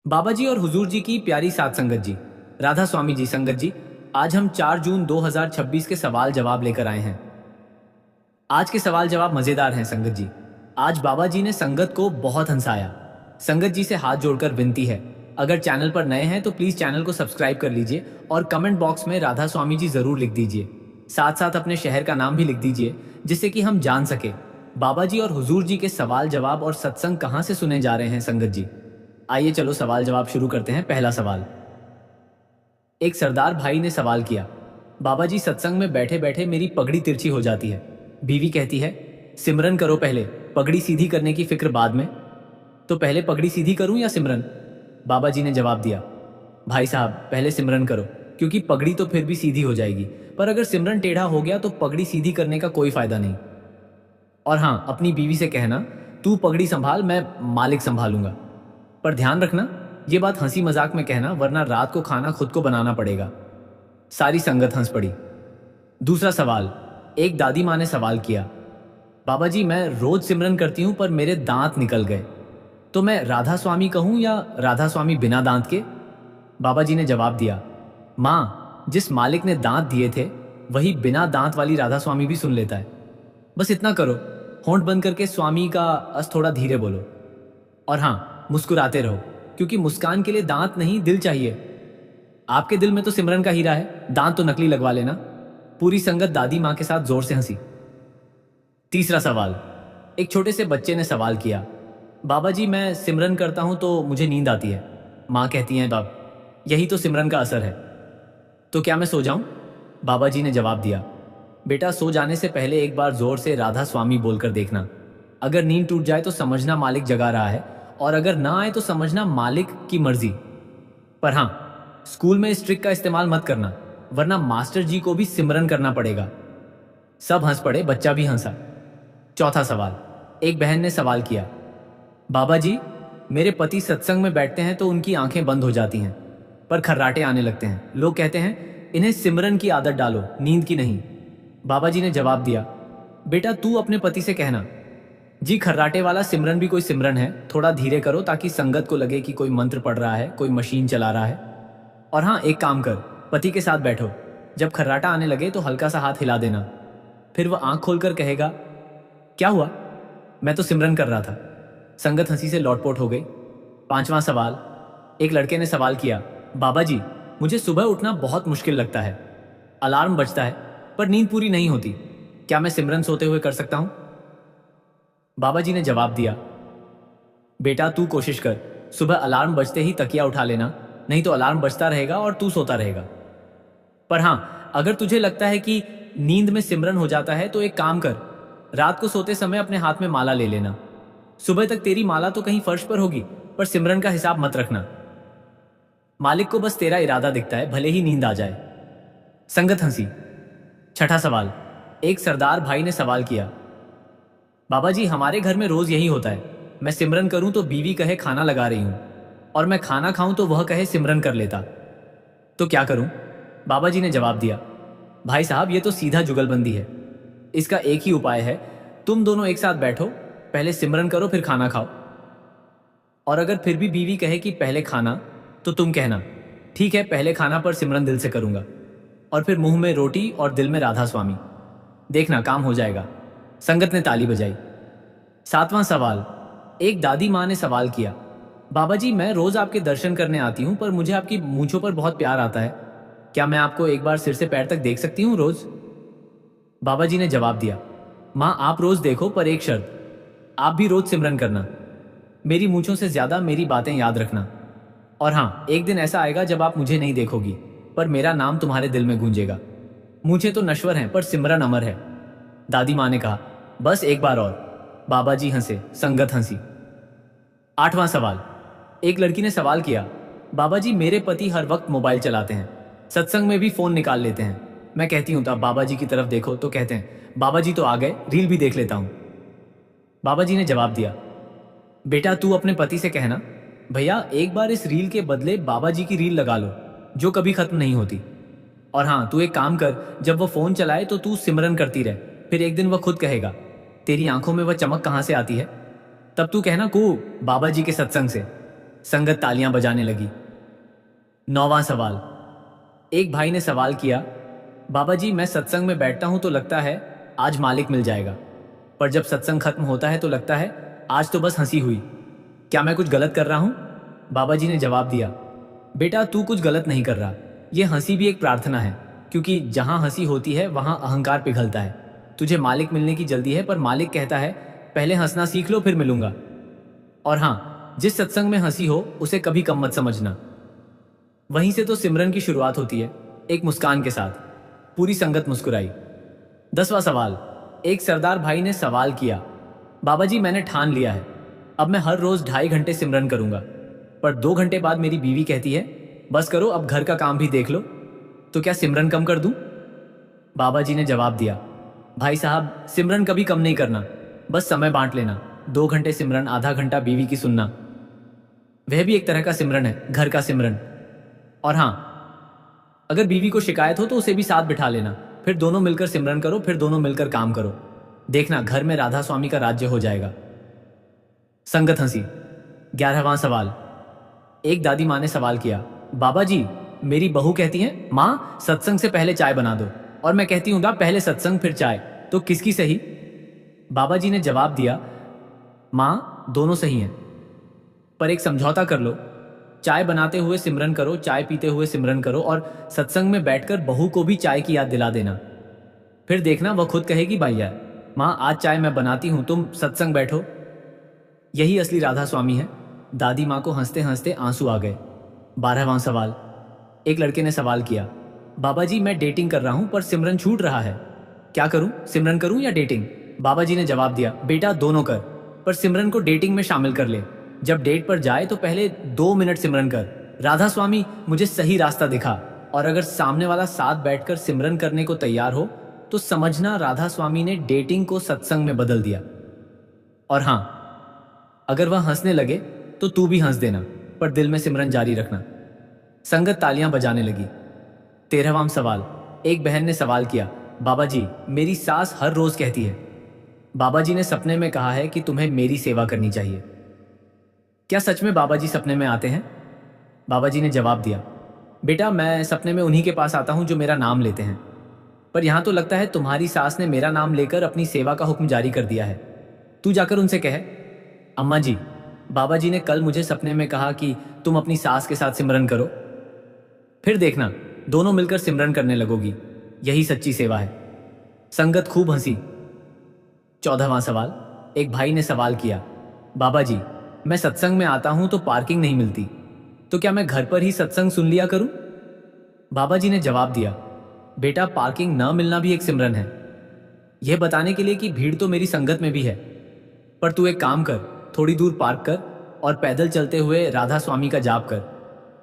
बाबा जी और हुजूर जी की प्यारी सात संगत जी, राधा स्वामी जी संगत जी, आज हम 4 जून 2026 के सवाल जवाब लेकर आए हैं। आज के सवाल जवाब मजेदार हैं संगत जी। आज बाबा जी ने संगत को बहुत हंसाया। संगत जी से हाथ जोड़कर विनती है, अगर चैनल पर नए हैं तो प्लीज चैनल को सब्सक्राइब कर लीजिए और कमेंट बॉक्स में राधा स्वामी जी जरूर लिख दीजिए। साथ साथ अपने शहर का नाम भी लिख दीजिए, जिससे कि हम जान सके बाबा जी और हुजूर जी के सवाल जवाब और सत्संग कहाँ से सुने जा रहे हैं संगत जी। आइए चलो सवाल जवाब शुरू करते हैं। पहला सवाल। एक सरदार भाई ने सवाल किया, बाबा जी सत्संग में बैठे बैठे मेरी पगड़ी तिरछी हो जाती है। बीवी कहती है, सिमरन करो पहले, पगड़ी सीधी करने की फिक्र बाद में। तो पहले पगड़ी सीधी करूं या सिमरन? बाबा जी ने जवाब दिया, भाई साहब पहले सिमरन करो, क्योंकि पगड़ी तो फिर भी सीधी हो जाएगी, पर अगर सिमरन टेढ़ा हो गया तो पगड़ी सीधी करने का कोई फायदा नहीं। और हाँ, अपनी बीवी से कहना, तू पगड़ी संभाल, मैं मालिक संभालूंगा। पर ध्यान रखना, ये बात हंसी मजाक में कहना, वरना रात को खाना खुद को बनाना पड़ेगा। सारी संगत हंस पड़ी। दूसरा सवाल। एक दादी माँ ने सवाल किया, बाबा जी मैं रोज सिमरन करती हूं पर मेरे दांत निकल गए, तो मैं राधा स्वामी कहूं या राधा स्वामी बिना दांत के? बाबा जी ने जवाब दिया, माँ जिस मालिक ने दांत दिए थे वही बिना दांत वाली राधा स्वामी भी सुन लेता है। बस इतना करो, होंठ बंद करके स्वामी का अस थोड़ा धीरे बोलो। और हाँ, मुस्कुराते रहो, क्योंकि मुस्कान के लिए दांत नहीं दिल चाहिए। आपके दिल में तो सिमरन का हीरा है, दांत तो नकली लगवा लेना। पूरी संगत दादी माँ के साथ जोर से हंसी। तीसरा सवाल। एक छोटे से बच्चे ने सवाल किया, बाबा जी मैं सिमरन करता हूं तो मुझे नींद आती है। माँ कहती है, बाप यही तो सिमरन का असर है। तो क्या मैं सो जाऊं? बाबा जी ने जवाब दिया, बेटा सो जाने से पहले एक बार जोर से राधा स्वामी बोलकर देखना। अगर नींद टूट जाए तो समझना मालिक जगा रहा है, और अगर ना आए तो समझना मालिक की मर्जी। पर हाँ, स्कूल में इस ट्रिक का इस्तेमाल मत करना, वरना मास्टर जी को भी सिमरन करना पड़ेगा। सब हंस पड़े, बच्चा भी हंसा। चौथा सवाल। एक बहन ने सवाल किया, बाबा जी मेरे पति सत्संग में बैठते हैं तो उनकी आंखें बंद हो जाती हैं, पर खर्राटे आने लगते हैं। लोग कहते हैं इन्हें सिमरन की आदत डालो, नींद की नहीं। बाबा जी ने जवाब दिया, बेटा तू अपने पति से कहना, जी खर्राटे वाला सिमरन भी कोई सिमरन है, थोड़ा धीरे करो ताकि संगत को लगे कि कोई मंत्र पढ़ रहा है, कोई मशीन चला रहा है। और हाँ, एक काम कर, पति के साथ बैठो, जब खर्राटा आने लगे तो हल्का सा हाथ हिला देना, फिर वह आंख खोलकर कहेगा, क्या हुआ? मैं तो सिमरन कर रहा था। संगत हंसी से लौटपोट हो गई। पांचवा सवाल। एक लड़के ने सवाल किया, बाबा जी मुझे सुबह उठना बहुत मुश्किल लगता है, अलार्म बजता है पर नींद पूरी नहीं होती, क्या मैं सिमरन सोते हुए कर सकता हूं? बाबा जी ने जवाब दिया, बेटा तू कोशिश कर, सुबह अलार्म बजते ही तकिया उठा लेना, नहीं तो अलार्म बजता रहेगा और तू सोता रहेगा। पर हाँ, अगर तुझे लगता है कि नींद में सिमरन हो जाता है तो एक काम कर, रात को सोते समय अपने हाथ में माला ले लेना। सुबह तक तेरी माला तो कहीं फर्श पर होगी, पर सिमरन का हिसाब मत रखना। मालिक को बस तेरा इरादा दिखता है, भले ही नींद आ जाए। संगत हंसी। छठा सवाल। एक सरदार भाई ने सवाल किया, बाबा जी हमारे घर में रोज यही होता है, मैं सिमरन करूं तो बीवी कहे खाना लगा रही हूं, और मैं खाना खाऊं तो वह कहे सिमरन कर लेता, तो क्या करूं? बाबा जी ने जवाब दिया, भाई साहब ये तो सीधा जुगलबंदी है। इसका एक ही उपाय है, तुम दोनों एक साथ बैठो, पहले सिमरन करो फिर खाना खाओ। और अगर फिर भी बीवी कहे कि पहले खाना, तो तुम कहना, ठीक है पहले खाना पर सिमरन दिल से करूंगा, और फिर मुंह में रोटी और दिल में राधा स्वामी। देखना काम हो जाएगा। संगत ने ताली बजाई। सातवां सवाल। एक दादी माँ ने सवाल किया, बाबा जी मैं रोज आपके दर्शन करने आती हूं पर मुझे आपकी मूंछों पर बहुत प्यार आता है, क्या मैं आपको एक बार सिर से पैर तक देख सकती हूँ रोज? बाबा जी ने जवाब दिया, माँ आप रोज देखो पर एक शर्त, आप भी रोज सिमरन करना, मेरी मूंछों से ज्यादा मेरी बातें याद रखना। और हाँ, एक दिन ऐसा आएगा जब आप मुझे नहीं देखोगी पर मेरा नाम तुम्हारे दिल में गूंजेगा। मूंछें तो नश्वर हैं पर सिमरन अमर है। दादी माँ ने कहा, बस एक बार और। बाबा जी हंसे, संगत हंसी। आठवां सवाल। एक लड़की ने सवाल किया, बाबा जी मेरे पति हर वक्त मोबाइल चलाते हैं, सत्संग में भी फोन निकाल लेते हैं, मैं कहती हूं तब बाबा जी की तरफ देखो तो कहते हैं, बाबा जी तो आ गए, रील भी देख लेता हूं। बाबा जी ने जवाब दिया, बेटा तू अपने पति से कहना, भैया एक बार इस रील के बदले बाबा जी की रील लगा लो, जो कभी खत्म नहीं होती। और हाँ, तू एक काम कर, जब वो फोन चलाए तो तू सिमरन करती रहे, फिर एक दिन वह खुद कहेगा, तेरी आंखों में वह चमक कहां से आती है? तब तू कहना, को बाबा जी के सत्संग से। संगत तालियां बजाने लगी। 9वां सवाल। एक भाई ने सवाल किया, बाबा जी मैं सत्संग में बैठता हूं तो लगता है आज मालिक मिल जाएगा, पर जब सत्संग खत्म होता है तो लगता है आज तो बस हंसी हुई, क्या मैं कुछ गलत कर रहा हूं? बाबा जी ने जवाब दिया, बेटा तू कुछ गलत नहीं कर रहा, ये हंसी भी एक प्रार्थना है, क्योंकि जहां हंसी होती है वहां अहंकार पिघलता है। तुझे मालिक मिलने की जल्दी है, पर मालिक कहता है पहले हंसना सीख लो फिर मिलूंगा। और हाँ, जिस सत्संग में हंसी हो उसे कभी कम मत समझना। वहीं से तो सिमरन की शुरुआत होती है, एक मुस्कान के साथ। पूरी संगत मुस्कुराई। 10वां सवाल। एक सरदार भाई ने सवाल किया, बाबा जी मैंने ठान लिया है, अब मैं हर रोज 2.5 घंटे सिमरन करूंगा, पर 2 घंटे बाद मेरी बीवी कहती है बस करो अब घर का काम भी देख लो, तो क्या सिमरन कम कर दूं? बाबा जी ने जवाब दिया, भाई साहब सिमरन कभी कम नहीं करना, बस समय बांट लेना, 2 घंटे सिमरन, आधा घंटा बीवी की सुनना, वह भी एक तरह का सिमरन है, घर का सिमरन। और हाँ, अगर बीवी को शिकायत हो तो उसे भी साथ बिठा लेना, फिर दोनों मिलकर सिमरन करो, फिर दोनों मिलकर काम करो, देखना घर में राधा स्वामी का राज्य हो जाएगा। संगत हंसी। 11वां सवाल। एक दादी माँ ने सवाल किया, बाबा जी मेरी बहू कहती है माँ सत्संग से पहले चाय बना दो, और मैं कहती हूँ पहले सत्संग फिर चाय, तो किसकी सही? बाबा जी ने जवाब दिया, माँ दोनों सही हैं, पर एक समझौता कर लो, चाय बनाते हुए सिमरन करो, चाय पीते हुए सिमरन करो, और सत्संग में बैठकर बहू को भी चाय की याद दिला देना, फिर देखना वह खुद कहेगी भैया माँ आज चाय मैं बनाती हूं, तुम सत्संग बैठो। यही असली राधा स्वामी है। दादी माँ को हंसते हंसते आंसू आ गए। 12वां सवाल। एक लड़के ने सवाल किया, बाबा जी मैं डेटिंग कर रहा हूं पर सिमरन छूट रहा है, क्या करूं, सिमरन करूं या डेटिंग? बाबा जी ने जवाब दिया, बेटा दोनों कर, पर सिमरन को डेटिंग में शामिल कर ले, जब डेट पर जाए तो पहले 2 मिनट सिमरन कर, राधा स्वामी मुझे सही रास्ता दिखा, और अगर सामने वाला साथ बैठकर सिमरन करने को तैयार हो तो समझना राधा स्वामी ने डेटिंग को सत्संग में बदल दिया। और हां, अगर वह हंसने लगे तो तू भी हंस देना, पर दिल में सिमरन जारी रखना। संगत तालियां बजाने लगी। 13वां सवाल। एक बहन ने सवाल किया, बाबा जी मेरी सास हर रोज कहती है बाबा जी ने सपने में कहा है कि तुम्हें मेरी सेवा करनी चाहिए, क्या सच में बाबा जी सपने में आते हैं? बाबा जी ने जवाब दिया, बेटा मैं सपने में उन्हीं के पास आता हूं जो मेरा नाम लेते हैं, पर यहां तो लगता है तुम्हारी सास ने मेरा नाम लेकर अपनी सेवा का हुक्म जारी कर दिया है, तू जाकर उनसे कह, अम्मा जी बाबा जी ने कल मुझे सपने में कहा कि तुम अपनी सास के साथ सिमरन करो, फिर देखना दोनों मिलकर सिमरन करने लगोगी, यही सच्ची सेवा है। संगत खूब हंसी। 14वां सवाल। एक भाई ने सवाल किया, बाबा जी मैं सत्संग में आता हूं तो पार्किंग नहीं मिलती, तो क्या मैं घर पर ही सत्संग सुन लिया करूं? बाबा जी ने जवाब दिया, बेटा पार्किंग न मिलना भी एक सिमरन है, यह बताने के लिए कि भीड़ तो मेरी संगत में भी है, पर तू एक काम कर, थोड़ी दूर पार्क कर और पैदल चलते हुए राधा स्वामी का जाप कर,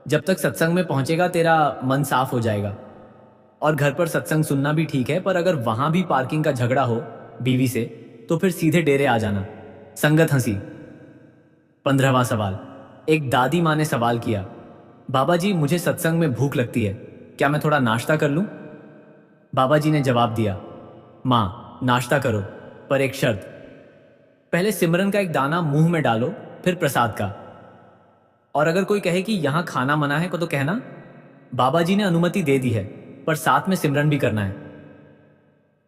जब तक सत्संग में पहुंचेगा तेरा मन साफ हो जाएगा। और घर पर सत्संग सुनना भी ठीक है, पर अगर वहां भी पार्किंग का झगड़ा हो बीवी से तो फिर सीधे डेरे आ जाना। संगत हंसी। 15वां सवाल। एक दादी माँ ने सवाल किया, बाबा जी मुझे सत्संग में भूख लगती है, क्या मैं थोड़ा नाश्ता कर लूं? बाबा जी ने जवाब दिया, माँ नाश्ता करो, पर एक शर्त, पहले सिमरन का एक दाना मुंह में डालो फिर प्रसाद का, और अगर कोई कहे कि यहां खाना मना है तो कहना बाबा जी ने अनुमति दे दी है, पर साथ में सिमरन भी करना है।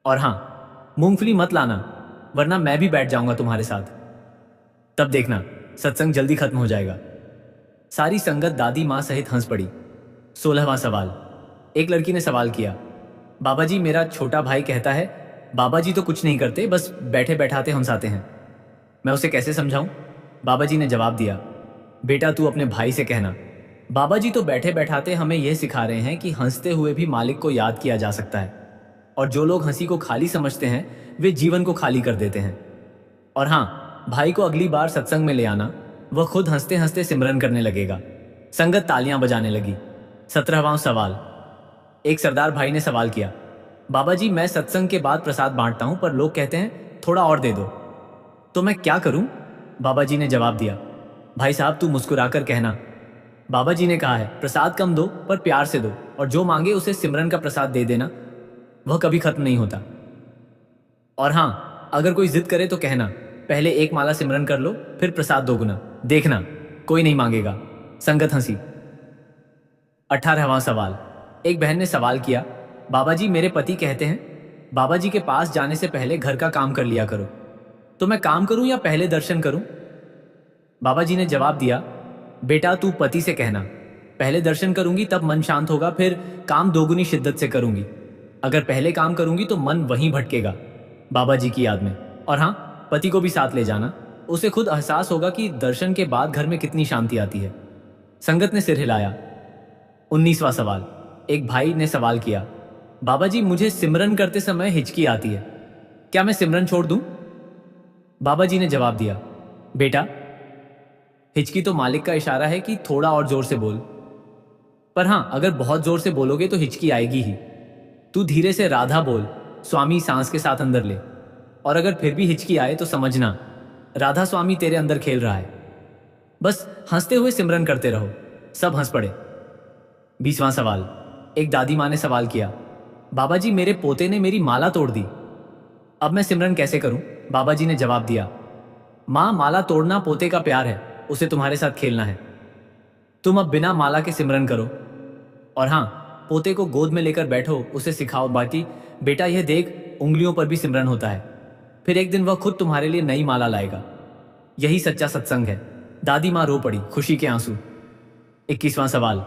और हां, मूंगफली मत लाना, वरना मैं भी बैठ जाऊंगा तुम्हारे साथ, तब देखना सत्संग जल्दी खत्म हो जाएगा। सारी संगत दादी माँ सहित हंस पड़ी। 16वां सवाल। एक लड़की ने सवाल किया, बाबा जी मेरा छोटा भाई कहता है बाबा जी तो कुछ नहीं करते, बस बैठे बैठाते हंसाते हैं, मैं उसे कैसे समझाऊं? बाबा जी ने जवाब दिया, बेटा तू अपने भाई से कहना, बाबा जी तो बैठे बैठाते हमें यह सिखा रहे हैं कि हंसते हुए भी मालिक को याद किया जा सकता है, और जो लोग हंसी को खाली समझते हैं वे जीवन को खाली कर देते हैं। और हां, भाई को अगली बार सत्संग में ले आना, वह खुद हंसते हंसते सिमरन करने लगेगा। संगत तालियां बजाने लगी। 17वां सवाल। एक सरदार भाई ने सवाल किया, बाबा जी मैं सत्संग के बाद प्रसाद बांटता हूं, पर लोग कहते हैं थोड़ा और दे दो, तो मैं क्या करूं? बाबा जी ने जवाब दिया, भाई साहब तू मुस्कुराकर कहना, बाबा जी ने कहा है प्रसाद कम दो पर प्यार से दो, और जो मांगे उसे सिमरन का प्रसाद दे देना, वह कभी खत्म नहीं होता। और हां, अगर कोई जिद करे तो कहना पहले एक माला सिमरन कर लो फिर प्रसाद दोगुना, देखना कोई नहीं मांगेगा। संगत हंसी। 18वां सवाल। एक बहन ने सवाल किया, बाबा जी मेरे पति कहते हैं बाबा जी के पास जाने से पहले घर का काम कर लिया करो, तो मैं काम करूं या पहले दर्शन करूं? बाबा जी ने जवाब दिया, बेटा तू पति से कहना पहले दर्शन करूंगी तब मन शांत होगा, फिर काम दोगुनी शिद्दत से करूंगी। अगर पहले काम करूंगी तो मन वहीं भटकेगा बाबा जी की याद में। और हाँ, पति को भी साथ ले जाना, उसे खुद एहसास होगा कि दर्शन के बाद घर में कितनी शांति आती है। संगत ने सिर हिलाया। 19वां सवाल। एक भाई ने सवाल किया, बाबा जी मुझे सिमरन करते समय हिचकी आती है, क्या मैं सिमरन छोड़ दूं? बाबा जी ने जवाब दिया, बेटा हिचकी तो मालिक का इशारा है कि थोड़ा और जोर से बोल। पर हाँ, अगर बहुत जोर से बोलोगे तो हिचकी आएगी ही। तू धीरे से राधा बोल, स्वामी सांस के साथ अंदर ले। और अगर फिर भी हिचकी आए तो समझना राधा स्वामी तेरे अंदर खेल रहा है। बस हंसते हुए सिमरन करते रहो। सब हंस पड़े। 20वां सवाल। एक दादी माँ ने सवाल किया, बाबा जी मेरे पोते ने मेरी माला तोड़ दी, अब मैं सिमरन कैसे करूं? बाबा जी ने जवाब दिया, माँ माला तोड़ना पोते का प्यार है, उसे तुम्हारे साथ खेलना है। तुम अब बिना माला के सिमरन करो। और हाँ, पोते को गोद में लेकर बैठो, उसे सिखाओ बाकी बेटा यह देख उंगलियों पर भी सिमरन होता है। फिर एक दिन वह खुद तुम्हारे लिए नई माला लाएगा। यही सच्चा सत्संग है। दादी माँ रो पड़ी, खुशी के आंसू। 21वां सवाल।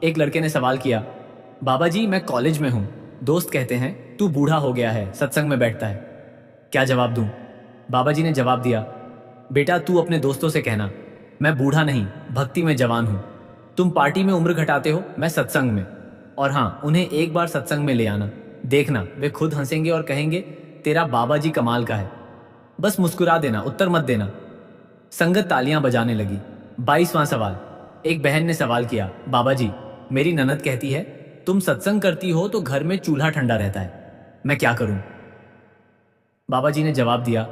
एक लड़के ने सवाल किया, बाबा जी मैं कॉलेज में हूं, दोस्त कहते हैं तू बूढ़ा हो गया है, सत्संग में बैठता है, क्या जवाब दूं? बाबा जी ने जवाब दिया, बेटा तू अपने दोस्तों से कहना मैं बूढ़ा नहीं, भक्ति में जवान हूं। तुम पार्टी में उम्र घटाते हो, मैं सत्संग में। और हाँ, उन्हें एक बार सत्संग में ले आना, देखना वे खुद हंसेंगे और कहेंगे तेरा बाबा जी कमाल का है। बस मुस्कुरा देना, उत्तर मत देना। संगत तालियां बजाने लगी। 22वां सवाल। एक बहन ने सवाल किया, बाबा जी मेरी ननद कहती है तुम सत्संग करती हो तो घर में चूल्हा ठंडा रहता है, मैं क्या करूं? बाबा जी ने जवाब दिया,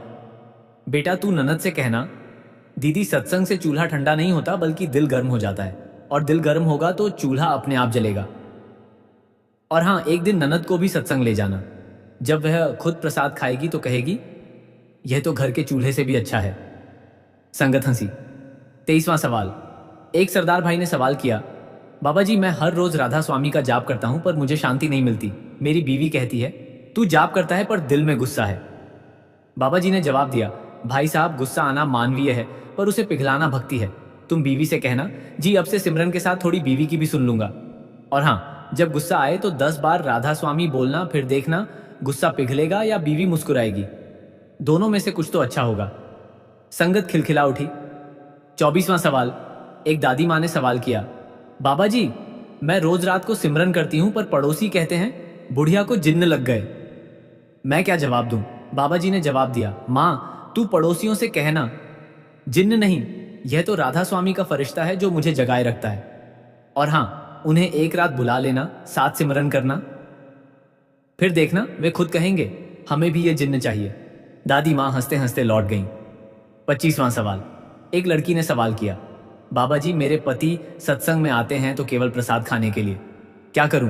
बेटा तू ननद से कहना दीदी सत्संग से चूल्हा ठंडा नहीं होता बल्कि दिल गर्म हो जाता है, और दिल गर्म होगा तो चूल्हा अपने आप जलेगा। और हाँ, एक दिन ननद को भी सत्संग ले जाना, जब वह खुद प्रसाद खाएगी तो कहेगी यह तो घर के चूल्हे से भी अच्छा है। संगत हंसी। 23वां सवाल। एक सरदार भाई ने सवाल किया, बाबा जी मैं हर रोज राधा स्वामी का जाप करता हूं पर मुझे शांति नहीं मिलती। मेरी बीवी कहती है तू जाप करता है पर दिल में गुस्सा है। बाबा जी ने जवाब दिया, भाई साहब गुस्सा आना मानवीय है पर उसे पिघलाना भक्ति है। तुम बीवी से कहना जी अब से सिमरन के साथ थोड़ी बीवी की भी सुन लूंगा। और हाँ, जब गुस्सा आए तो 10 बार राधा स्वामी बोलना, फिर देखना गुस्सा पिघलेगा या बीवी मुस्कुराएगी, दोनों में से कुछ तो अच्छा होगा। संगत खिलखिला उठी। 24वां सवाल। एक दादी माँ ने सवाल किया, बाबा जी मैं रोज रात को सिमरन करती हूं पर पड़ोसी कहते हैं बुढ़िया को जिन्न लग गए, मैं क्या जवाब दूं? बाबा जी ने जवाब दिया, माँ तू पड़ोसियों से कहना जिन्न नहीं, यह तो राधा स्वामी का फरिश्ता है जो मुझे जगाए रखता है। और हाँ, उन्हें एक रात बुला लेना, साथ सिमरन करना, फिर देखना वे खुद कहेंगे हमें भी ये जिन्न चाहिए। दादी माँ हंसते हंसते लौट गईं। 25वां सवाल। एक लड़की ने सवाल किया, बाबा जी मेरे पति सत्संग में आते हैं तो केवल प्रसाद खाने के लिए, क्या करूं?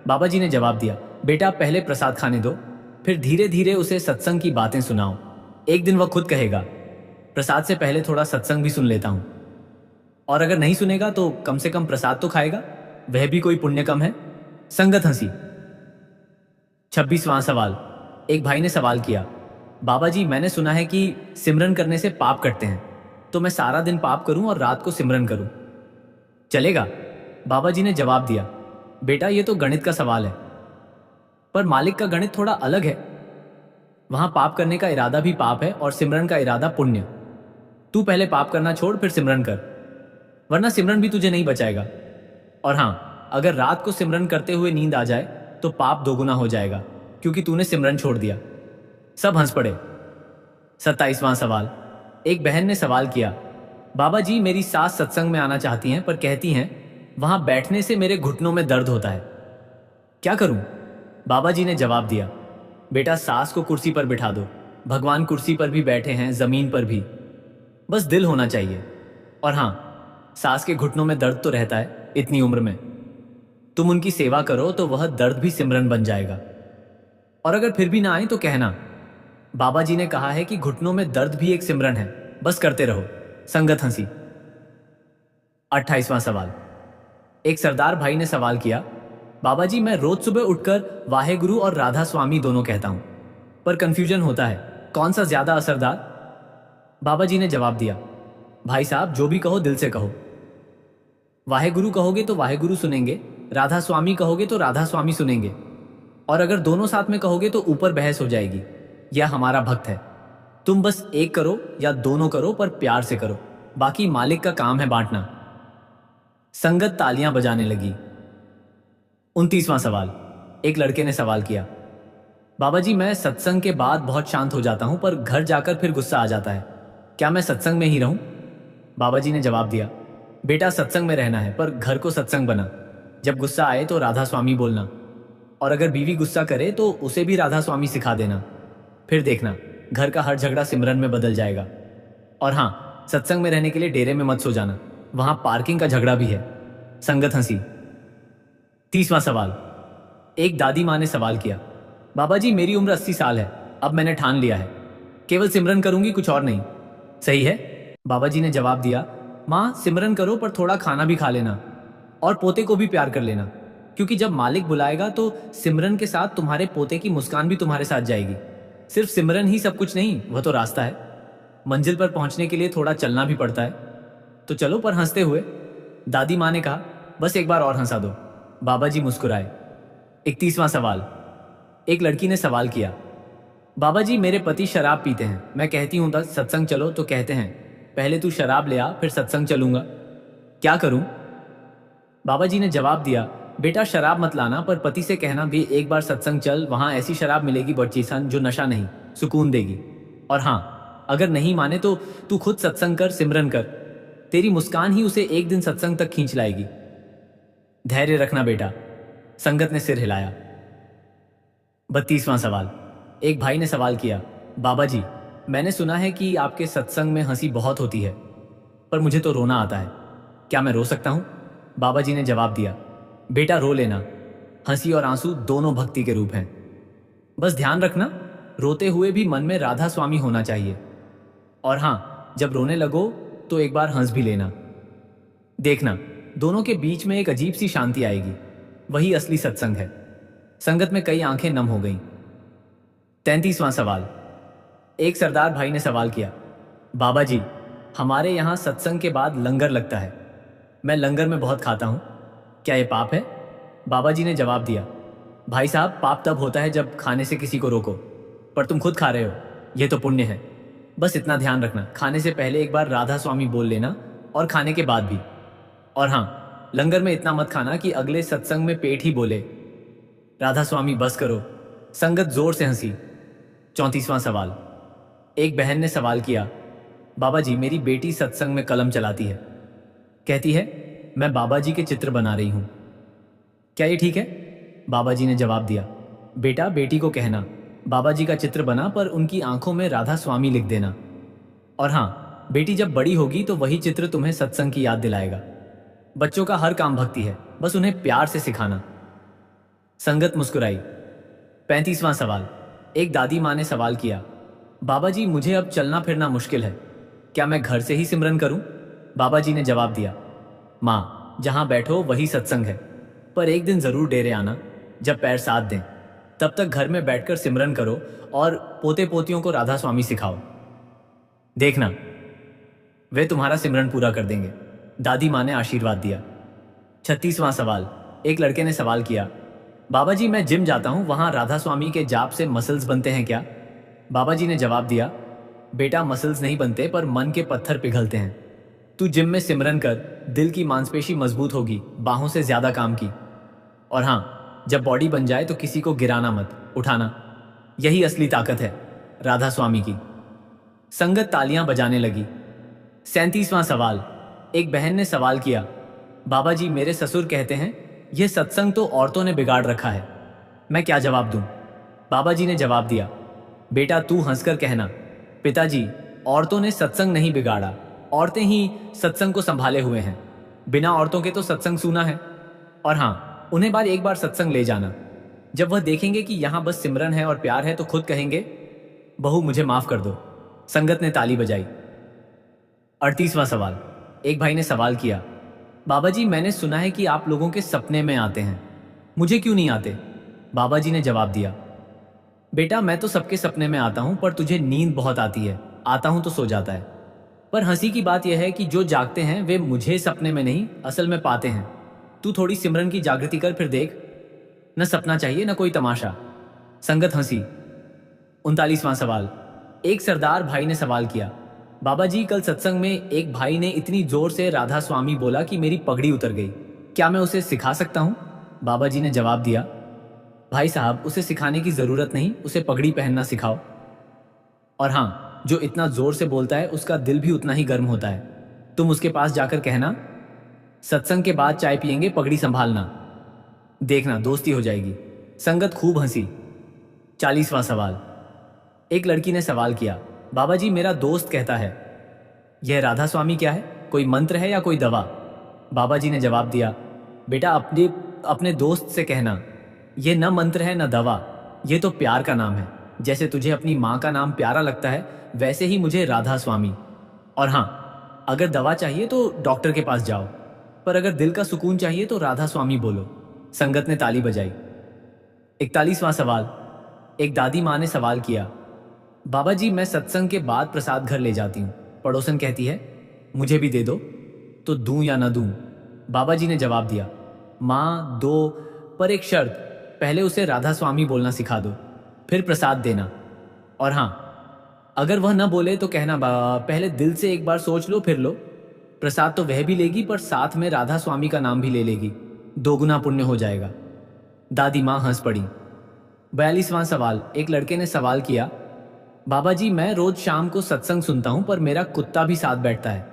बाबा जी ने जवाब दिया, बेटा पहले प्रसाद खाने दो, फिर धीरे धीरे उसे सत्संग की बातें सुनाओ। एक दिन वह खुद कहेगा प्रसाद से पहले थोड़ा सत्संग भी सुन लेता हूं। और अगर नहीं सुनेगा तो कम से कम प्रसाद तो खाएगा, वह भी कोई पुण्य कम है। संगत हंसी। 26वां सवाल। एक भाई ने सवाल किया, बाबा जी मैंने सुना है कि सिमरन करने से पाप कटते हैं, तो मैं सारा दिन पाप करूं और रात को सिमरन करूं, चलेगा? बाबा जी ने जवाब दिया, बेटा ये तो गणित का सवाल है, पर मालिक का गणित थोड़ा अलग है। वहां पाप करने का इरादा भी पाप है और सिमरन का इरादा पुण्य। तू पहले पाप करना छोड़ फिर सिमरन कर, वरना सिमरन भी तुझे नहीं बचाएगा। और हाँ, अगर रात को सिमरन करते हुए नींद आ जाए तो पाप दोगुना हो जाएगा क्योंकि तूने सिमरन छोड़ दिया। सब हंस पड़े। 27वां सवाल। एक बहन ने सवाल किया, बाबा जी मेरी सास सत्संग में आना चाहती हैं पर कहती हैं वहां बैठने से मेरे घुटनों में दर्द होता है, क्या करूं? बाबा जी ने जवाब दिया, बेटा सास को कुर्सी पर बिठा दो, भगवान कुर्सी पर भी बैठे हैं, जमीन पर भी, बस दिल होना चाहिए। और हाँ, सास के घुटनों में दर्द तो रहता है, इतनी उम्र में तुम उनकी सेवा करो तो वह दर्द भी सिमरन बन जाएगा। और अगर फिर भी ना आए तो कहना बाबा जी ने कहा है कि घुटनों में दर्द भी एक सिमरन है, बस करते रहो। संगत हंसी। 28वां सवाल। एक सरदार भाई ने सवाल किया, बाबा जी मैं रोज सुबह उठकर वाहेगुरु और राधा स्वामी दोनों कहता हूं, पर कंफ्यूजन होता है, कौन सा ज्यादा असरदार? बाबा जी ने जवाब दिया, भाई साहब जो भी कहो दिल से कहो। वाहेगुरु कहोगे तो वाहेगुरु सुनेंगे, राधा स्वामी कहोगे तो राधा स्वामी सुनेंगे, और अगर दोनों साथ में कहोगे तो ऊपर बहस हो जाएगी। यह हमारा भक्त है, तुम बस एक करो या दोनों करो पर प्यार से करो, बाकी मालिक का काम है बांटना। संगत तालियां बजाने लगी। 29वां सवाल। एक लड़के ने सवाल किया, बाबा जी मैं सत्संग के बाद बहुत शांत हो जाता हूं पर घर जाकर फिर गुस्सा आ जाता है, क्या मैं सत्संग में ही रहूं? बाबा जी ने जवाब दिया, बेटा सत्संग में रहना है पर घर को सत्संग बना। जब गुस्सा आए तो राधा स्वामी बोलना, और अगर बीवी गुस्सा करे तो उसे भी राधा स्वामी सिखा देना। फिर देखना घर का हर झगड़ा सिमरन में बदल जाएगा। और हाँ, सत्संग में रहने के लिए डेरे में मत सो जाना, वहां पार्किंग का झगड़ा भी है। संगत हंसी। 30वां सवाल। एक दादी माँ ने सवाल किया, बाबा जी मेरी उम्र 80 साल है, अब मैंने ठान लिया है केवल सिमरन करूंगी, कुछ और नहीं, सही है? बाबा जी ने जवाब दिया, माँ सिमरन करो पर थोड़ा खाना भी खा लेना, और पोते को भी प्यार कर लेना, क्योंकि जब मालिक बुलाएगा तो सिमरन के साथ तुम्हारे पोते की मुस्कान भी तुम्हारे साथ जाएगी। सिर्फ सिमरन ही सब कुछ नहीं, वह तो रास्ता है, मंजिल पर पहुंचने के लिए थोड़ा चलना भी पड़ता है, तो चलो पर हंसते हुए। दादी माँ ने कहा, बस एक बार और हंसा दो। बाबा जी मुस्कुराए। 31वां सवाल। एक लड़की ने सवाल किया, बाबा जी मेरे पति शराब पीते हैं, मैं कहती हूं सत्संग चलो तो कहते हैं पहले तू शराब ले आ फिर सत्संग चलूंगा, क्या करूं? बाबा जी ने जवाब दिया, बेटा शराब मत लाना पर पति से कहना भी एक बार सत्संग चल, वहां ऐसी शराब मिलेगी बच्चीसन जो नशा नहीं सुकून देगी। और हाँ, अगर नहीं माने तो तू खुद सत्संग कर, सिमरन कर, तेरी मुस्कान ही उसे एक दिन सत्संग तक खींच लाएगी। धैर्य रखना बेटा। संगत ने सिर हिलाया। 32वां सवाल। एक भाई ने सवाल किया, बाबा जी मैंने सुना है कि आपके सत्संग में हंसी बहुत होती है, पर मुझे तो रोना आता है, क्या मैं रो सकता हूं? बाबा जी ने जवाब दिया, बेटा रो लेना, हंसी और आंसू दोनों भक्ति के रूप हैं, बस ध्यान रखना रोते हुए भी मन में राधा स्वामी होना चाहिए। और हाँ, जब रोने लगो तो एक बार हंस भी लेना, देखना दोनों के बीच में एक अजीब सी शांति आएगी, वही असली सत्संग है। संगत में कई आंखें नम हो गईं। 33वां सवाल। एक सरदार भाई ने सवाल किया, बाबा जी हमारे यहाँ सत्संग के बाद लंगर लगता है, मैं लंगर में बहुत खाता हूँ, क्या ये पाप है? बाबा जी ने जवाब दिया, भाई साहब पाप तब होता है जब खाने से किसी को रोको, पर तुम खुद खा रहे हो, ये तो पुण्य है। बस इतना ध्यान रखना, खाने से पहले एक बार राधा स्वामी बोल लेना और खाने के बाद भी। और हाँ, लंगर में इतना मत खाना कि अगले सत्संग में पेट ही बोले राधा स्वामी बस करो। संगत जोर से हंसी। 34वां सवाल। एक बहन ने सवाल किया, बाबा जी मेरी बेटी सत्संग में कलम चलाती है, कहती है मैं बाबा जी के चित्र बना रही हूं, क्या ये ठीक है? बाबा जी ने जवाब दिया, बेटा बेटी को कहना बाबा जी का चित्र बना पर उनकी आंखों में राधा स्वामी लिख देना। और हाँ, बेटी जब बड़ी होगी तो वही चित्र तुम्हें सत्संग की याद दिलाएगा। बच्चों का हर काम भक्ति है, बस उन्हें प्यार से सिखाना। संगत मुस्कुराई। 35वां सवाल। एक दादी माँ ने सवाल किया, बाबा जी मुझे अब चलना फिरना मुश्किल है, क्या मैं घर से ही सिमरन करूं? बाबा जी ने जवाब दिया, माँ जहां बैठो वही सत्संग है, पर एक दिन जरूर डेरे आना, जब पैर साथ दें, तब तक घर में बैठकर सिमरन करो और पोते पोतियों को राधा स्वामी सिखाओ, देखना वे तुम्हारा सिमरन पूरा कर देंगे। दादी माँ ने आशीर्वाद दिया। 36वां सवाल। एक लड़के ने सवाल किया, बाबा जी मैं जिम जाता हूं, वहां राधा स्वामी के जाप से मसल्स बनते हैं क्या? बाबा जी ने जवाब दिया, बेटा मसल्स नहीं बनते पर मन के पत्थर पिघलते हैं, तू जिम में सिमरन कर, दिल की मांसपेशी मजबूत होगी, बाहों से ज्यादा काम की। और हाँ, जब बॉडी बन जाए तो किसी को गिराना मत, उठाना, यही असली ताकत है राधा स्वामी की। संगत तालियां बजाने लगी। 37वां सवाल। एक बहन ने सवाल किया, बाबा जी मेरे ससुर कहते हैं यह सत्संग तो औरतों ने बिगाड़ रखा है, मैं क्या जवाब दूं? बाबा जी ने जवाब दिया, बेटा तू हंसकर कहना, पिताजी औरतों ने सत्संग नहीं बिगाड़ा, औरतें ही सत्संग को संभाले हुए हैं, बिना औरतों के तो सत्संग सुना है। और हाँ, उन्हें बार एक बार सत्संग ले जाना, जब वह देखेंगे कि यहां बस सिमरन है और प्यार है तो खुद कहेंगे, बहू मुझे माफ कर दो। संगत ने ताली बजाई। 38वां सवाल। एक भाई ने सवाल किया, बाबा जी, मैंने सुना है कि आप लोगों के सपने में आते हैं। मुझे क्यों नहीं आते? बाबा जी ने जवाब दिया, बेटा मैं तो सबके सपने में आता हूं, पर तुझे नींद बहुत आती है। आता हूं तो सो जाता है। पर हंसी की बात यह है कि जो जागते हैं वे मुझे सपने में नहीं, असल में पाते हैं। तू थोड़ी सिमरन की जागृति कर, फिर देख। न सपना चाहिए न कोई तमाशा। संगत हंसी। 39वां सवाल। एक सरदार भाई ने सवाल किया, बाबा जी कल सत्संग में एक भाई ने इतनी जोर से राधा स्वामी बोला कि मेरी पगड़ी उतर गई। क्या मैं उसे सिखा सकता हूँ? बाबा जी ने जवाब दिया, भाई साहब उसे सिखाने की जरूरत नहीं, उसे पगड़ी पहनना सिखाओ। और हाँ, जो इतना जोर से बोलता है उसका दिल भी उतना ही गर्म होता है। तुम उसके पास जाकर कहना, सत्संग के बाद चाय पियेंगे, पगड़ी संभालना। देखना दोस्ती हो जाएगी। संगत खूब हंसी। 40वां सवाल। एक लड़की ने सवाल किया, बाबा जी मेरा दोस्त कहता है यह राधा स्वामी क्या है, कोई मंत्र है या कोई दवा? बाबा जी ने जवाब दिया, बेटा अपने अपने दोस्त से कहना, यह न मंत्र है न दवा, यह तो प्यार का नाम है। जैसे तुझे अपनी माँ का नाम प्यारा लगता है, वैसे ही मुझे राधा स्वामी। और हाँ, अगर दवा चाहिए तो डॉक्टर के पास जाओ, पर अगर दिल का सुकून चाहिए तो राधा स्वामी बोलो। संगत ने ताली बजाई। 41वां सवाल। एक दादी माँ ने सवाल किया, बाबा जी मैं सत्संग के बाद प्रसाद घर ले जाती हूँ। पड़ोसन कहती है, मुझे भी दे दो। तो दूं या ना दूं? बाबा जी ने जवाब दिया, माँ दो, पर एक शर्त, पहले उसे राधा स्वामी बोलना सिखा दो, फिर प्रसाद देना। और हाँ, अगर वह न बोले तो कहना, पहले दिल से एक बार सोच लो फिर लो। प्रसाद तो वह भी लेगी, पर साथ में राधा स्वामी का नाम भी ले लेगी, दोगुना पुण्य हो जाएगा। दादी माँ हंस पड़ी। 42वां सवाल। एक लड़के ने सवाल किया, बाबा जी मैं रोज शाम को सत्संग सुनता हूं, पर मेरा कुत्ता भी साथ बैठता है,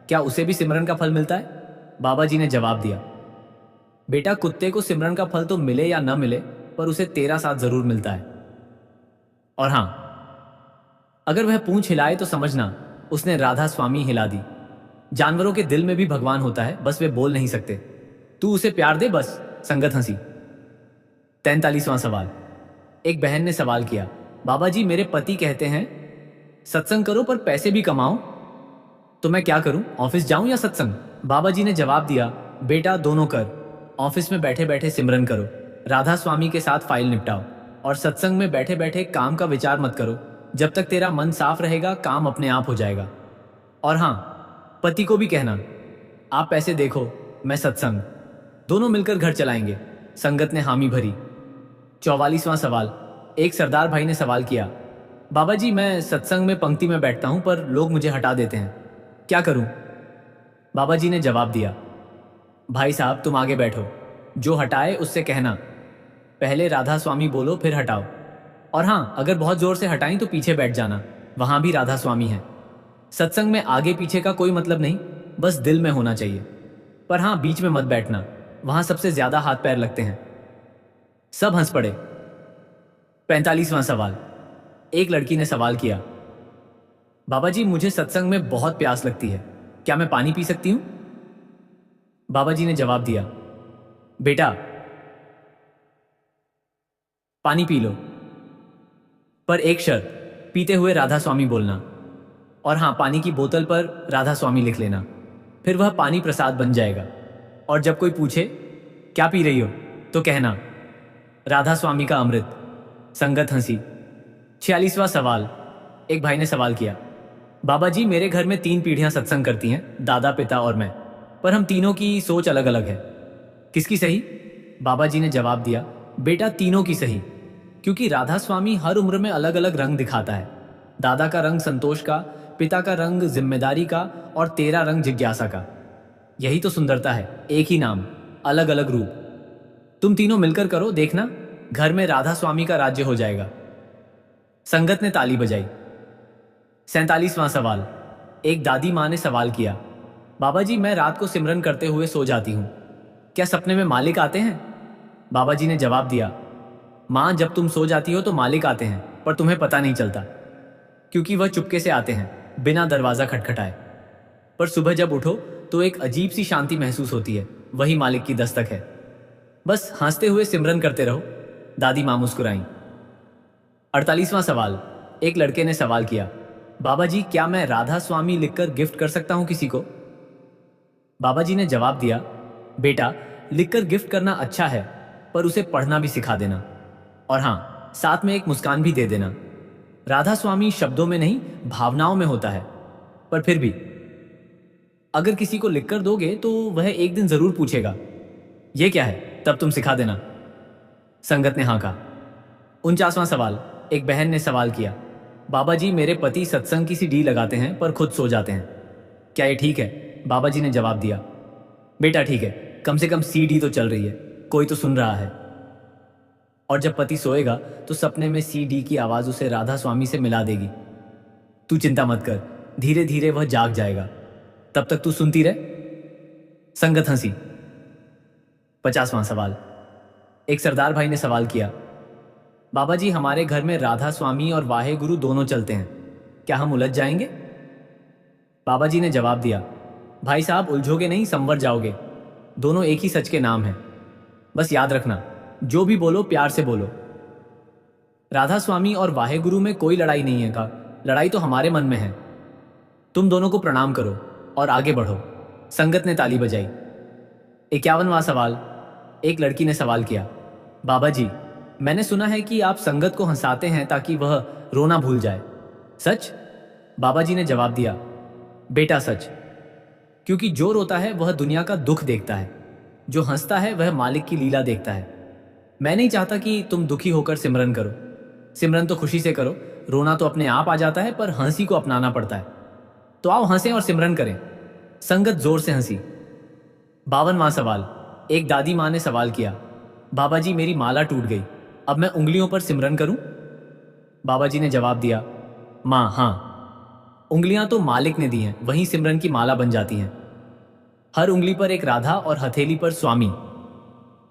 क्या उसे भी सिमरन का फल मिलता है? बाबा जी ने जवाब दिया, बेटा कुत्ते को सिमरन का फल तो मिले या न मिले, पर उसे तेरा साथ जरूर मिलता है। और हां, अगर वह पूंछ हिलाए तो समझना उसने राधा स्वामी हिला दी। जानवरों के दिल में भी भगवान होता है, बस वे बोल नहीं सकते। तू उसे प्यार दे बस। संगत हंसी। 43वां सवाल। एक बहन ने सवाल किया, बाबा जी मेरे पति कहते हैं सत्संग करो पर पैसे भी कमाओ, तो मैं क्या करूं, ऑफिस जाऊं या सत्संग? बाबा जी ने जवाब दिया, बेटा दोनों कर। ऑफिस में बैठे बैठे सिमरन करो, राधा स्वामी के साथ फाइल निपटाओ, और सत्संग में बैठे बैठे काम का विचार मत करो। जब तक तेरा मन साफ रहेगा काम अपने आप हो जाएगा। और हां, पति को भी कहना, आप पैसे देखो, मैं सत्संग, दोनों मिलकर घर चलाएंगे। संगत ने हामी भरी। 44वां सवाल। एक सरदार भाई ने सवाल किया, बाबा जी मैं सत्संग में पंक्ति में बैठता हूं, पर लोग मुझे हटा देते हैं, क्या करूं? बाबा जी ने जवाब दिया, भाई साहब तुम आगे बैठो, जो हटाए उससे कहना, पहले राधा स्वामी बोलो फिर हटाओ। और हां, अगर बहुत जोर से हटाई तो पीछे बैठ जाना, वहां भी राधा स्वामी है। सत्संग में आगे पीछे का कोई मतलब नहीं, बस दिल में होना चाहिए। पर हां, बीच में मत बैठना, वहां सबसे ज्यादा हाथ पैर लगते हैं। सब हंस पड़े। 45वां सवाल। एक लड़की ने सवाल किया, बाबा जी मुझे सत्संग में बहुत प्यास लगती है, क्या मैं पानी पी सकती हूं? बाबा जी ने जवाब दिया, बेटा पानी पी लो, पर एक शर्त, पीते हुए राधा स्वामी बोलना। और हां, पानी की बोतल पर राधा स्वामी लिख लेना, फिर वह पानी प्रसाद बन जाएगा। और जब कोई पूछे क्या पी रही हो, तो कहना, राधा स्वामी का अमृत। संगत हंसी। 46वां सवाल। एक भाई ने सवाल किया, बाबा जी मेरे घर में 3 पीढ़ियां सत्संग करती हैं, दादा पिता और मैं, पर हम तीनों की सोच अलग अलग है, किसकी सही? बाबा जी ने जवाब दिया, बेटा तीनों की सही, क्योंकि राधा स्वामी हर उम्र में अलग अलग रंग दिखाता है। दादा का रंग संतोष का, पिता का रंग जिम्मेदारी का, और तेरा रंग जिज्ञासा का। यही तो सुंदरता है, एक ही नाम अलग अलग रूप। तुम तीनों मिलकर करो, देखना घर में राधा स्वामी का राज्य हो जाएगा। संगत ने ताली बजाई। 47वां सवाल। एक दादी माँ ने सवाल किया, बाबा जी मैं रात को सिमरन करते हुए सो जाती हूँ, क्या सपने में मालिक आते हैं? बाबा जी ने जवाब दिया, माँ जब तुम सो जाती हो तो मालिक आते हैं, पर तुम्हें पता नहीं चलता, क्योंकि वह चुपके से आते हैं, बिना दरवाजा खटखटाए। पर सुबह जब उठो तो एक अजीब सी शांति महसूस होती है, वही मालिक की दस्तक है। बस हंसते हुए सिमरन करते रहो। दादी माँ मुस्कुराई। 48वां सवाल। एक लड़के ने सवाल किया, बाबा जी क्या मैं राधा स्वामी लिखकर गिफ्ट कर सकता हूं किसी को? बाबा जी ने जवाब दिया, बेटा, लिखकर गिफ्ट करना अच्छा है, पर उसे पढ़ना भी सिखा देना। और हाँ, साथ में एक मुस्कान भी दे देना। राधा स्वामी शब्दों में नहीं, भावनाओं में होता है। पर फिर भी अगर किसी को लिखकर दोगे तो वह एक दिन जरूर पूछेगा, यह क्या है, तब तुम सिखा देना। संगत ने हाँ कहा। 49वां सवाल। एक बहन ने सवाल किया, बाबा जी, मेरे पति सत्संग की सीडी लगाते हैं पर खुद सो जाते हैं, क्या ये ठीक है? बाबा जी ने जवाब दिया, बेटा ठीक है, कम से कम सीडी तो चल रही है, कोई तो सुन रहा है। और जब पति सोएगा तो सपने में सीडी की आवाज उसे राधा स्वामी से मिला देगी। तू चिंता मत कर, धीरे धीरे वह जाग जाएगा, तब तक तू सुनती रह। संगत हंसी। 50वां सवाल। एक सरदार भाई ने सवाल किया, बाबा जी, हमारे घर में राधा स्वामी और वाहे गुरु दोनों चलते हैं, क्या हम उलझ जाएंगे? बाबा जी ने जवाब दिया, भाई साहब, उलझोगे नहीं, संवर जाओगे। दोनों एक ही सच के नाम हैं। बस याद रखना, जो भी बोलो प्यार से बोलो। राधा स्वामी और वाहे गुरु में कोई लड़ाई नहीं है का, लड़ाई तो हमारे मन में है। तुम दोनों को प्रणाम करो और आगे बढ़ो। संगत ने ताली बजाई। 51वां सवाल। एक लड़की ने सवाल किया, बाबा जी, मैंने सुना है कि आप संगत को हंसाते हैं ताकि वह रोना भूल जाए, सच? बाबा जी ने जवाब दिया, बेटा सच, क्योंकि जो रोता है वह दुनिया का दुख देखता है, जो हंसता है वह मालिक की लीला देखता है। मैं नहीं चाहता कि तुम दुखी होकर सिमरन करो। सिमरन तो खुशी से करो, रोना तो अपने आप आ जाता है, पर हंसी को अपनाना पड़ता है। तो आओ हंसें और सिमरन करें। संगत जोर से हंसी। 52वां सवाल। एक दादी माँ ने सवाल किया, बाबा जी, मेरी माला टूट गई, अब मैं उंगलियों पर सिमरन करूं? बाबा जी ने जवाब दिया, माँ हाँ, उंगलियां तो मालिक ने दी हैं, वहीं सिमरन की माला बन जाती हैं। हर उंगली पर एक राधा और हथेली पर स्वामी।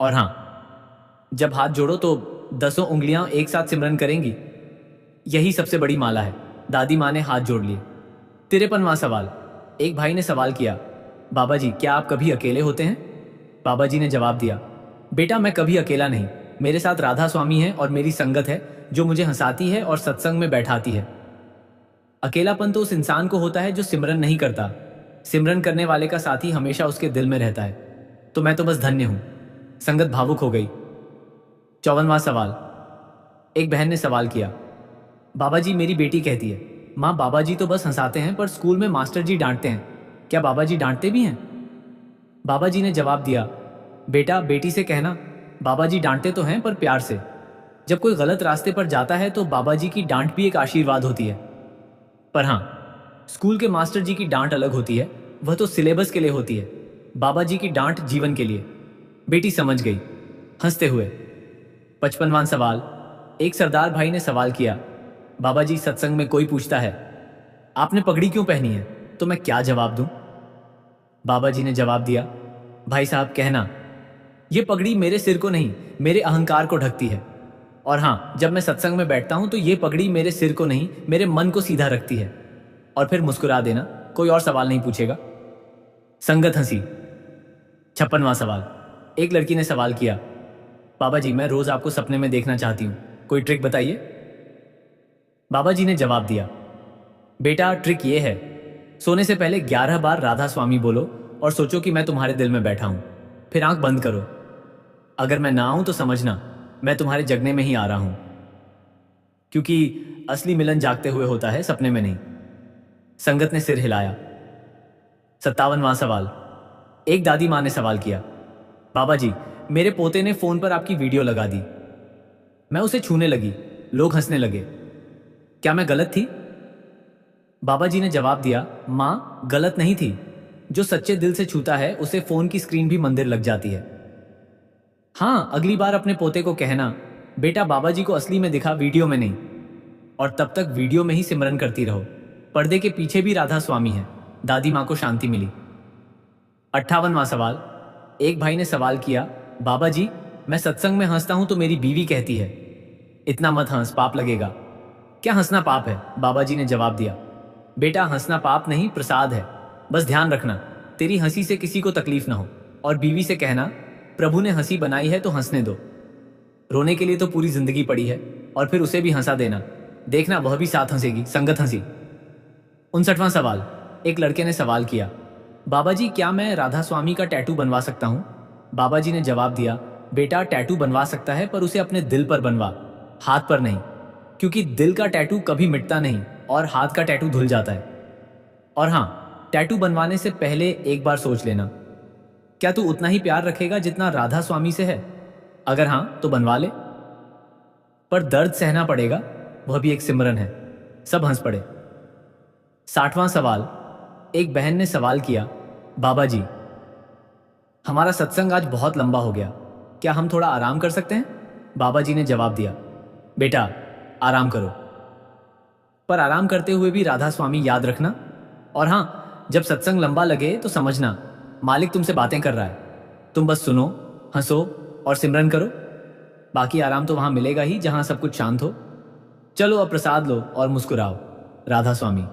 और हाँ, जब हाथ जोड़ो तो 10 उंगलियां एक साथ सिमरन करेंगी, यही सबसे बड़ी माला है। दादी माँ ने हाथ जोड़ लिए। 53वां सवाल। एक भाई ने सवाल किया, बाबा जी, क्या आप कभी अकेले होते हैं? बाबा जी ने जवाब दिया, बेटा, मैं कभी अकेला नहीं, मेरे साथ राधा स्वामी है और मेरी संगत है जो मुझे हंसाती है और सत्संग में बैठाती है। अकेलापन तो उस इंसान को होता है जो सिमरन नहीं करता। सिमरन करने वाले का साथी हमेशा उसके दिल में रहता है। तो मैं तो बस धन्य हूं। संगत भावुक हो गई। 54वां सवाल। एक बहन ने सवाल किया, बाबा जी, मेरी बेटी कहती है, माँ, बाबा जी तो बस हंसाते हैं पर स्कूल में मास्टर जी डांटते हैं, क्या बाबा जी डांटते भी हैं? बाबा जी ने जवाब दिया, बेटा, बेटी से कहना, बाबा जी डांटते तो हैं पर प्यार से। जब कोई गलत रास्ते पर जाता है तो बाबा जी की डांट भी एक आशीर्वाद होती है। पर हाँ, स्कूल के मास्टर जी की डांट अलग होती है, वह तो सिलेबस के लिए होती है। बाबा जी की डांट जीवन के लिए। बेटी समझ गई, हंसते हुए। 55वां सवाल। एक सरदार भाई ने सवाल किया, बाबा जी, सत्संग में कोई पूछता है, आपने पगड़ी क्यों पहनी है, तो मैं क्या जवाब दूं? बाबा जी ने जवाब दिया, भाई साहब, कहना, ये पगड़ी मेरे सिर को नहीं, मेरे अहंकार को ढकती है। और हाँ, जब मैं सत्संग में बैठता हूं तो ये पगड़ी मेरे सिर को नहीं, मेरे मन को सीधा रखती है। और फिर मुस्कुरा देना, कोई और सवाल नहीं पूछेगा। संगत हंसी। 56वां सवाल। एक लड़की ने सवाल किया, बाबा जी, मैं रोज आपको सपने में देखना चाहती हूँ, कोई ट्रिक बताइए। बाबा जी ने जवाब दिया, बेटा, ट्रिक ये है, सोने से पहले 11 बार राधा स्वामी बोलो और सोचो कि मैं तुम्हारे दिल में बैठा हूं। फिर आंख बंद करो। अगर मैं ना आऊं तो समझना मैं तुम्हारे जगने में ही आ रहा हूं, क्योंकि असली मिलन जागते हुए होता है, सपने में नहीं। संगत ने सिर हिलाया। 57वां सवाल। एक दादी मां ने सवाल किया, बाबा जी, मेरे पोते ने फोन पर आपकी वीडियो लगा दी, मैं उसे छूने लगी, लोग हंसने लगे, क्या मैं गलत थी? बाबा जी ने जवाब दिया, मां, गलत नहीं थी। जो सच्चे दिल से छूता है उसे फोन की स्क्रीन भी मंदिर लग जाती है। हाँ, अगली बार अपने पोते को कहना, बेटा, बाबा जी को असली में दिखा, वीडियो में नहीं। और तब तक वीडियो में ही सिमरन करती रहो। पर्दे के पीछे भी राधा स्वामी है। दादी मां को शांति मिली। 58वां सवाल। एक भाई ने सवाल किया, बाबा जी, मैं सत्संग में हंसता हूं तो मेरी बीवी कहती है, इतना मत हंस, पाप लगेगा। क्या हंसना पाप है? बाबा जी ने जवाब दिया, बेटा, हंसना पाप नहीं, प्रसाद है। बस ध्यान रखना, तेरी हंसी से किसी को तकलीफ ना हो। और बीवी से कहना, प्रभु ने हंसी बनाई है तो हंसने दो। रोने के लिए तो पूरी जिंदगी पड़ी है, और फिर उसे भी हंसा देना, देखना वह भी साथ हंसेगी। संगत हंसी। 59वां सवाल। एक लड़के ने सवाल किया, बाबा जी, क्या मैं राधा स्वामी का टैटू बनवा सकता हूँ? बाबा जी ने जवाब दिया, बेटा टैटू बनवा सकता है पर उसे अपने दिल पर बनवा, हाथ पर नहीं, क्योंकि दिल का टैटू कभी मिटता नहीं और हाथ का टैटू धुल जाता है। और हाँ, टैटू बनवाने से पहले एक बार सोच लेना, क्या तू उतना ही प्यार रखेगा जितना राधा स्वामी से है? अगर हाँ तो बनवा ले, पर दर्द सहना पड़ेगा, वह भी एक सिमरन है। सब हंस पड़े। 60वां सवाल। एक बहन ने सवाल किया, बाबा जी, हमारा सत्संग आज बहुत लंबा हो गया, क्या हम थोड़ा आराम कर सकते हैं? बाबा जी ने जवाब दिया, बेटा आराम करो, पर आराम करते हुए भी राधा स्वामी याद रखना। और हाँ, जब सत्संग लंबा लगे तो समझना मालिक तुमसे बातें कर रहा है, तुम बस सुनो, हंसो और सिमरन करो। बाकी आराम तो वहां मिलेगा ही जहां सब कुछ शांत हो। चलो अब प्रसाद लो और मुस्कुराओ। राधा स्वामी।